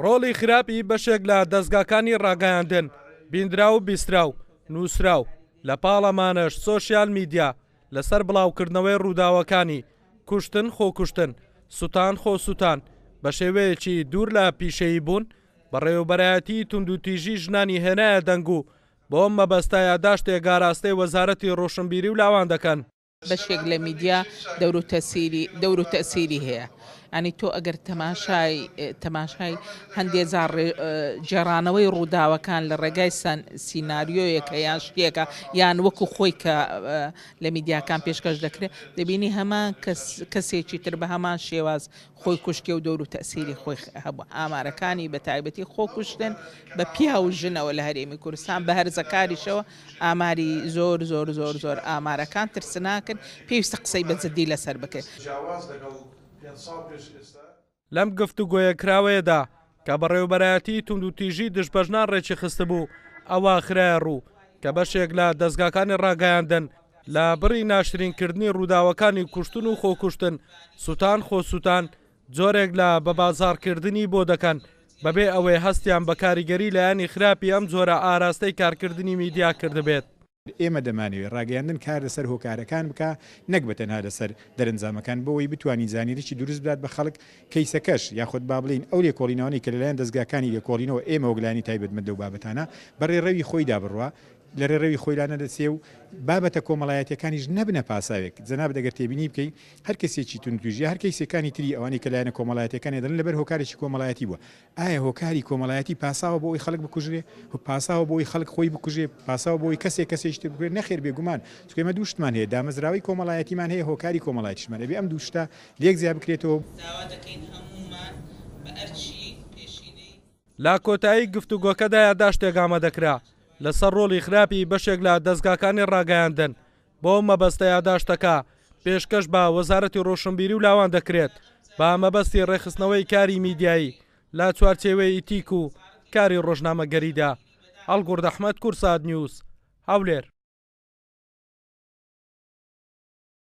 ڕۆڵی خراپی بەشێک لە دەستگاکانی ڕاگەیاندن بیندرا و بیستراو نووسراو لە پاڵەمانش سۆشیال میدیا لەسەر بڵاوکردنەوەی ڕووداوەکانی کوشتن خۆکوشتن سوتان خۆسووتان بە شێوەیەکی دوور لە پیشەیی بوون بەڕێوەبەرایەتی توندوتیژی ژنانی هێنایە دەنگ و بۆ مەبەستە یادداشتێک ئاراستەی وەزارەتی ڕۆشنبیری و لاوان دەکەن بەشێک لە میدیا دەور و تەسیری هەیە ئەنی تۆ ئەگەر تەماشای هەندێک جار جێڕانەوەی ڕووداوەکان لە ڕێگای سیناریۆیەکە یان شتێکە یان وەکو خۆی کە لە میدیاکان پێشکەش دەکرێت دەبینی هەمان کەسێکی تر بە هەمان شێواز خۆی کوشتێ و دەور و تەسیری خۆی هەبوو ئامارەکانی بە تایبەتی خۆ کوشتن بە پیا و ژنەوە لە هەرێمی کوردستان بە هەرزەکاریشەوە ئاماری زۆر زۆر زۆر زۆر ئامارەکان ترسناکرد پێویستە قسەی بەجددی لەسەر بکەیت. لەم گفتوگۆیەکراوەیەدا کە بەڕێوەبەرایەتی توندوتیژی دژبەژنان ڕێکی خستە بوو ئەوە خرایە ڕوو کە بەشێک لە دەستگاکانی ڕاگەیاندن لە بڕی ناشرینکردنی ڕووداوەکانی کوشتن و خۆکوشتن سوتان خۆسووتان جۆرێک لە بەبازارکردنی بۆ دەکەن بەبێ ئەوەی هەستیان بە کاریگەری لایەنی خراپی ئەم جۆرە ئاراستەی کارکردنی میدیا کردبێت. ئێمە دەمانوێت ڕاگەیاندن کار لەسەر هۆکارەکان بکە نەک بە تەنها لەسەر دەرەنجامەکان بۆەوەی بتوانین زانیریی دروست بدات بە خەڵک کەیسەکەش یاخود با بڵین ئەو لێکۆڵینەوەی کە لەلایەن دەستگاکانی لێکۆڵینەوە ئێمە وەگلانی تایبەتمەند و بابەتانە بەڕێڕەوی خۆیدا بڕوە لە ڕێڕەوی خۆیلانە دەچێ و بابەتە کۆمەڵایەتەکانیش نەبنە پاساوێک جەناب دەگەر تێبینی بکەی هەر کەسێکی توندوتیژی هەر کەیسەکانی تری ئەوانی کە لایەنە کۆمەڵایەتەکانی دەن لەبەر هۆکارێکی کۆمەڵایەتی بووە ئایا هۆکاری کۆمەڵایەتی پاساوە بۆ ئەوی خەڵک بکوژرێ پاساوە بۆی خەڵک خۆی بکوژێ پاساوە بۆی کەسێکی تر بکرێت نەخێر بێگومان چکەمە دووشتمان هەیە دامەزراوی کۆمەڵایەتیمان هەیە هۆکاری کۆمەڵایەتیشمان ئەبێ ئەم دووشتە لێک زیاد بکرێتەوە. لا کۆتایی گفتوگۆکەدا یادداشتێک ئامادەکرا لەسەر ڕۆڵی خراپی بەشێک لە دەستگاکانی ڕاگەیاندن بۆ مەبەستە یادداشتەکە پێشکەش بە وەزارەتی ڕۆشنبیری و لاوان دەکرێت بە مەبەستی ڕێخستنەوەی کاری میدیایی لا چوارچێوەی ئیتیک و کاری ڕۆژنامەگەریدا. هەڵگورد ئەحمەد کورسات نیوز هەولێر.